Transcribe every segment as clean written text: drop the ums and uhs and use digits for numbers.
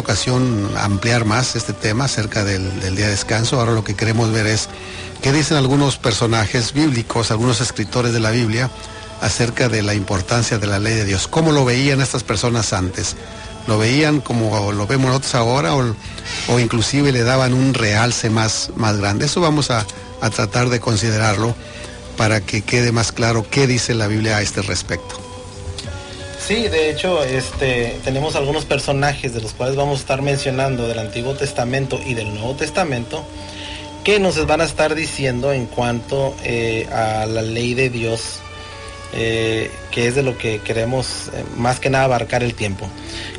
ocasión ampliar más este tema acerca del día de descanso. Ahora lo que queremos ver es qué dicen algunos personajes bíblicos, algunos escritores de la Biblia, acerca de la importancia de la ley de Dios. ¿Cómo lo veían estas personas antes? ¿Lo veían como lo vemos nosotros ahora o inclusive le daban un realce más grande? Eso vamos a tratar de considerarlo para que quede más claro qué dice la Biblia a este respecto. Sí, de hecho, tenemos algunos personajes de los cuales vamos a estar mencionando del Antiguo Testamento y del Nuevo Testamento que nos van a estar diciendo en cuanto a la ley de Dios, que es de lo que queremos más que nada abarcar el tiempo.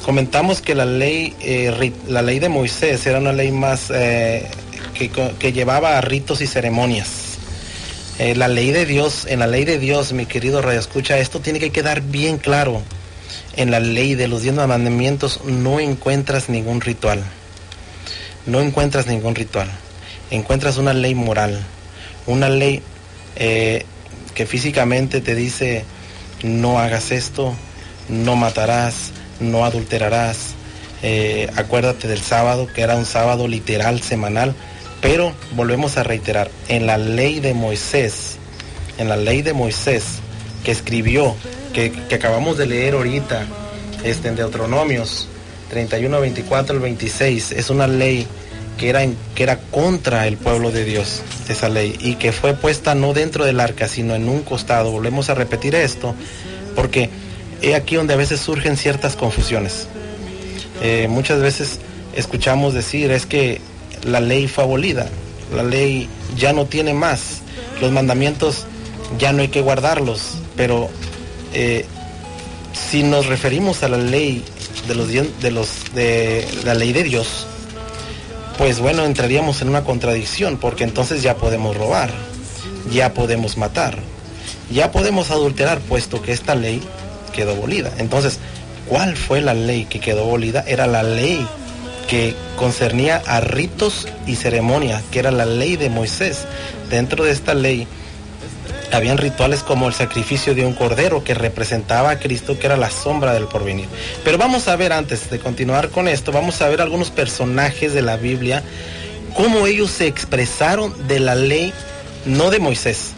Comentamos que la ley de Moisés era una ley más que llevaba a ritos y ceremonias. La ley de Dios, en la ley de Dios, mi querido radioescucha, esto tiene que quedar bien claro. En la ley de los 10 mandamientos no encuentras ningún ritual. No encuentras ningún ritual. Encuentras una ley moral. Una ley que físicamente te dice: no hagas esto, no matarás, no adulterarás. Acuérdate del sábado, que era un sábado literal, semanal. Pero volvemos a reiterar, en la ley de Moisés que escribió, que acabamos de leer ahorita, en Deuteronomios 31, 24 al 26, es una ley que era contra el pueblo de Dios, esa ley, y que fue puesta no dentro del arca, sino en un costado. Volvemos a repetir esto, porque es aquí donde a veces surgen ciertas confusiones. Muchas veces escuchamos decir, es que la ley fue abolida, la ley ya no tiene más, los mandamientos ya no hay que guardarlos, pero si nos referimos a la ley de la ley de Dios, pues bueno, entraríamos en una contradicción, porque entonces ya podemos robar, ya podemos matar, ya podemos adulterar, puesto que esta ley quedó abolida. Entonces, ¿cuál fue la ley que quedó abolida? Era la ley que concernía a ritos y ceremonias, que era la ley de Moisés. Dentro de esta ley habían rituales como el sacrificio de un cordero, que representaba a Cristo, que era la sombra del porvenir. Pero vamos a ver, antes de continuar con esto, vamos a ver algunos personajes de la Biblia, cómo ellos se expresaron de la ley, no de Moisés,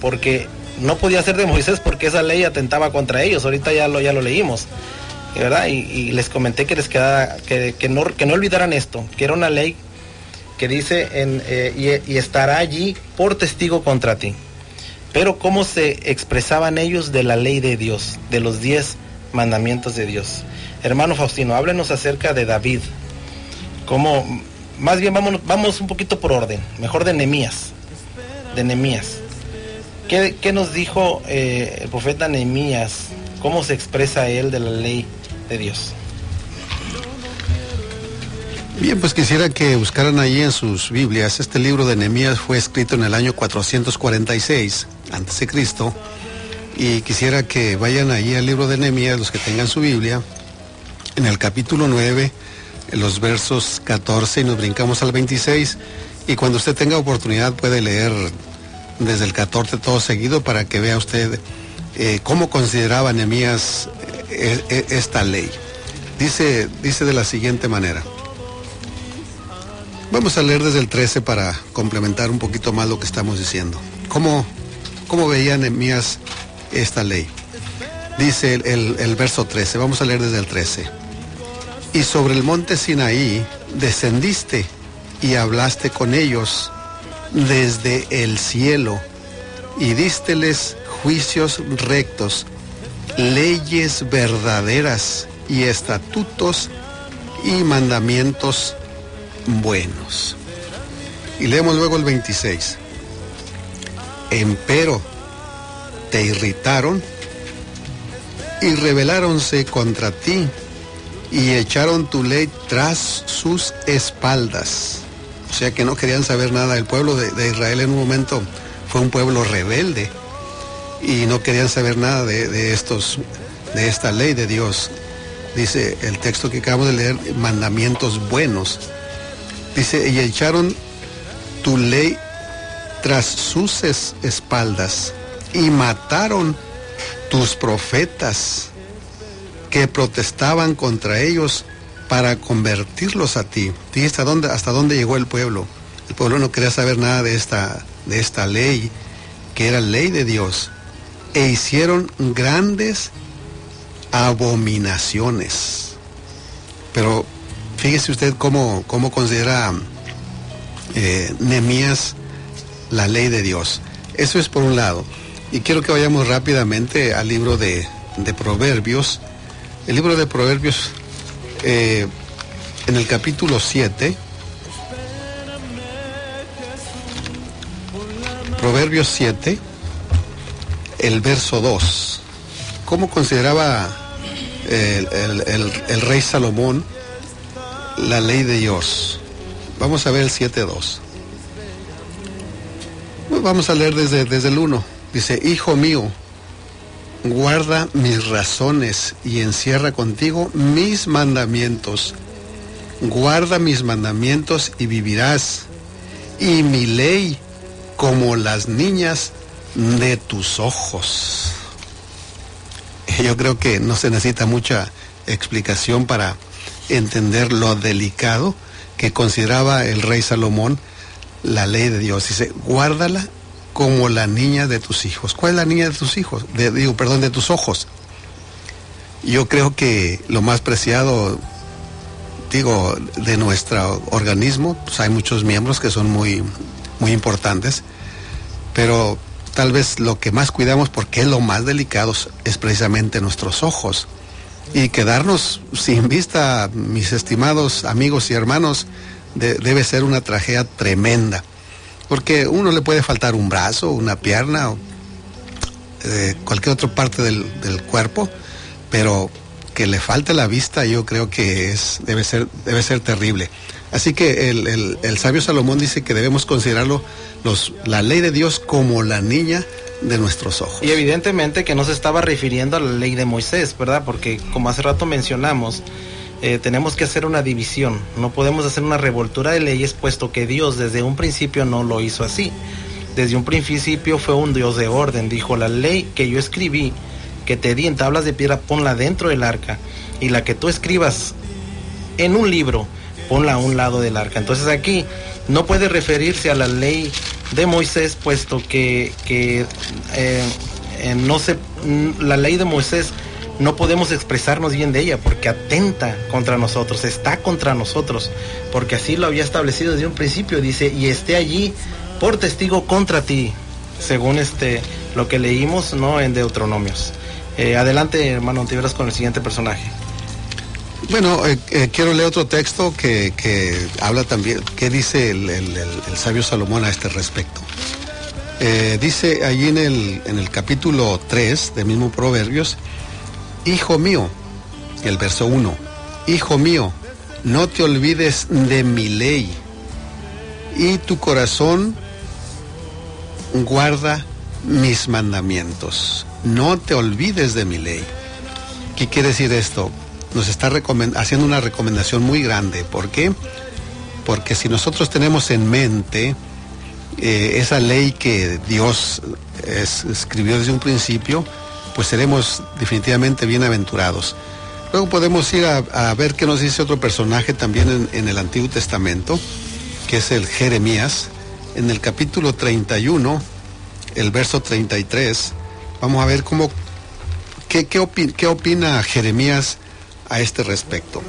porque no podía ser de Moisés, porque esa ley atentaba contra ellos. Ahorita ya lo leímos, ¿verdad? Y les comenté que les quedara, que no olvidaran esto, que era una ley que dice y estará allí por testigo contra ti. Pero cómo se expresaban ellos de la ley de Dios, de los 10 mandamientos de Dios. Hermano Faustino, háblenos acerca de David. Más bien vamos un poquito por orden, mejor de Nehemías. ¿Qué nos dijo el profeta Nehemías? ¿Cómo se expresa él de la ley de Dios? Bien, pues quisiera que buscaran ahí en sus Biblias. Este libro de Nehemías fue escrito en el año 446 a.C. y quisiera que vayan ahí al libro de Nehemías, los que tengan su Biblia, en el capítulo 9, en los versos 14, y nos brincamos al 26, y cuando usted tenga oportunidad puede leer desde el 14 todo seguido, para que vea usted cómo consideraba Nehemías esta ley. Dice de la siguiente manera. Vamos a leer desde el 13 para complementar un poquito más lo que estamos diciendo. ¿Cómo veía Nehemías esta ley? Dice el verso 13, vamos a leer desde el 13. Y sobre el monte Sinaí descendiste y hablaste con ellos desde el cielo y dísteles juicios rectos, leyes verdaderas y estatutos y mandamientos buenos. Y leemos luego el 26. Empero te irritaron y rebeláronse contra ti y echaron tu ley tras sus espaldas. O sea que no querían saber nada. El pueblo de Israel en un momento fue un pueblo rebelde y no querían saber nada de esta ley de Dios. Dice el texto que acabamos de leer, mandamientos buenos. Dice, y echaron tu ley tras sus espaldas y mataron tus profetas que protestaban contra ellos para convertirlos a ti. Fíjate hasta dónde llegó el pueblo. El pueblo no quería saber nada de esta ley, que era ley de Dios. E hicieron grandes abominaciones. Pero fíjese usted cómo considera Nehemías la ley de Dios. Eso es por un lado. Y quiero que vayamos rápidamente al libro de Proverbios. El libro de Proverbios, en el capítulo 7, Proverbios 7, el verso 2. ¿Cómo consideraba el rey Salomón la ley de Dios? Vamos a ver el 7.2. Vamos a leer desde el 1. Dice: Hijo mío, guarda mis razones y encierra contigo mis mandamientos. Guarda mis mandamientos y vivirás, y mi ley como las niñas de tus ojos. Yo creo que no se necesita mucha explicación para entender lo delicado que consideraba el rey Salomón la ley de Dios. Dice: guárdala como la niña de tus hijos. ¿Cuál es la niña de tus hijos? De tus ojos. Yo creo que lo más preciado, de nuestro organismo, pues hay muchos miembros que son muy, muy importantes, pero tal vez lo que más cuidamos, porque es lo más delicado, es precisamente nuestros ojos. Y quedarnos sin vista, mis estimados amigos y hermanos, debe ser una tragedia tremenda, porque uno le puede faltar un brazo, una pierna, o cualquier otra parte del cuerpo, pero que le falte la vista, yo creo que debe ser terrible. Así que el sabio Salomón dice que debemos considerarlo la ley de Dios como la niña de nuestros ojos. Y evidentemente que no se estaba refiriendo a la ley de Moisés, ¿verdad? Porque como hace rato mencionamos, tenemos que hacer una división. No podemos hacer una revoltura de leyes, puesto que Dios desde un principio no lo hizo así. Desde un principio fue un Dios de orden. Dijo: la ley que yo escribí, que te di en tablas de piedra, ponla dentro del arca, y la que tú escribas en un libro, ponla a un lado del arca. Entonces aquí no puede referirse a la ley de Moisés, puesto que la ley de Moisés no podemos expresarnos bien de ella, porque atenta contra nosotros, está contra nosotros, porque así lo había establecido desde un principio. Dice: y esté allí por testigo contra ti, según lo que leímos, ¿no?, en Deuteronomios. Adelante, hermano Ontiveros, con el siguiente personaje. Bueno, quiero leer otro texto que habla también, ¿qué dice el sabio Salomón a este respecto? Dice allí en el capítulo 3 del mismo Proverbios: Hijo mío, el verso 1, Hijo mío, no te olvides de mi ley, y tu corazón guarda mis mandamientos. No te olvides de mi ley. ¿Qué quiere decir esto? Nos está haciendo una recomendación muy grande. ¿Por qué? Porque si nosotros tenemos en mente esa ley que Dios escribió desde un principio, pues seremos definitivamente bienaventurados. Luego podemos ir a ver qué nos dice otro personaje también en el Antiguo Testamento, que es el Jeremías. En el capítulo 31, el verso 33, vamos a ver qué opina Jeremías a este respecto.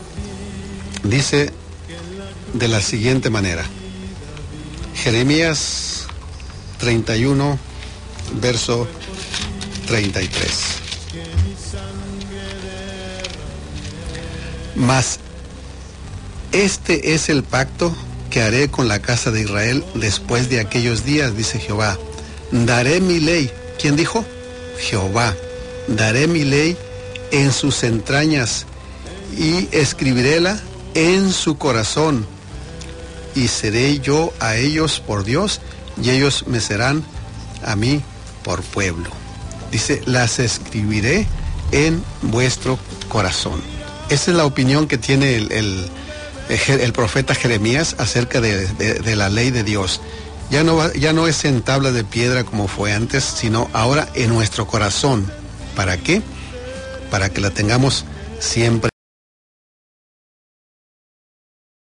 Dice de la siguiente manera: Jeremías 31, verso 33. Mas este es el pacto que haré con la casa de Israel después de aquellos días, dice Jehová. Daré mi ley. ¿Quién dijo? Jehová. Daré mi ley en sus entrañas y escribiréla en su corazón, y seré yo a ellos por Dios, y ellos me serán a mí por pueblo. Dice: las escribiré en vuestro corazón. Esa es la opinión que tiene el profeta Jeremías acerca de la ley de Dios. Ya no es en tablas de piedra como fue antes, sino ahora en nuestro corazón. ¿Para qué? Para que la tengamos siempre